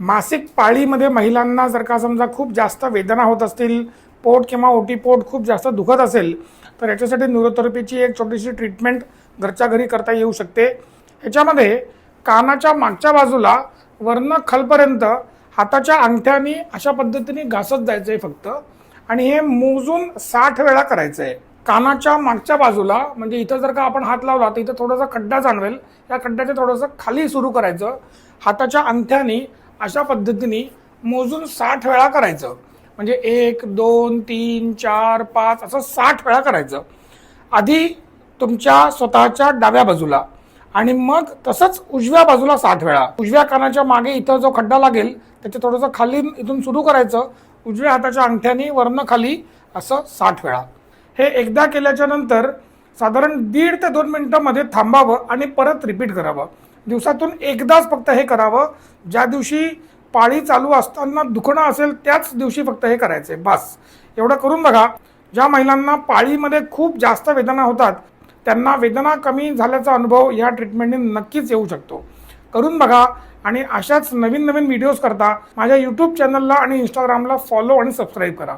मासिक पाळीमध्ये महिलांना जर का समजा खूप जास्त वेदना होत असतील, पोट किंवा ओटीपोट खूप जास्त दुखत असेल, तर याच्यासाठी न्यूरोथेरपीची एक छोटीशी ट्रीटमेंट घरच्या घरी करता येऊ शकते। ह्याच्यामध्ये कानाच्या मागच्या बाजूला वर्ण खालपर्यंत हाताच्या अंगठ्याने अशा पद्धतीने घासत जायचं आहे फक्त, आणि हे मोजून 60 वेळा करायचं आहे। कानाच्या मागच्या बाजूला म्हणजे इथं जर का आपण हात लावला तर इथं थोडासा खड्डा जाणवेल, या खड्ड्याच्या थोडंसं खाली सुरू करायचं, हाताच्या अंगठ्याने अशा पद्धतीने मोजून 60 वेळा करायचं। म्हणजे 1 2 3 4 5 असं 60 वेळा करायचं। आधी तुमच्या स्वतःच्या डाव्या बाजूला आणि मग तसंच उजव्या बाजूला 60 वेळा। उजव्या कानाच्या मागे इथं जो खड्डा लागेल त्याच्या थोडंसं खाली इथून सुरू करायचं, उजव्या हाताच्या अंगठ्याने वरनं खाली असं 60 वेळा। हे एकदा केल्याच्या नंतर साधारण 1.5 ते 2 मिनिटांमध्ये थांबावं आणि परत रिपीट करावं। दिवसातून एकदाच फक्त हे करावं। ज्या दिवशी पाळी चालू असताना दुखणं असेल त्याच दिवशी फक्त हे करायचे, बस एवढं करून बघा। ज्या महिलांना पाळीमध्ये खूप जास्त वेदना होतात त्यांना वेदना कमी झाल्याचा अनुभव या ट्रीटमेंटने नक्कीच येऊ शकतो। करून बघा आणि अशाच नवीन नवीन व्हिडिओज करता माझ्या यूट्यूब चॅनलला आणि इंस्टाग्रामला फॉलो आणि सबस्क्राईब करा।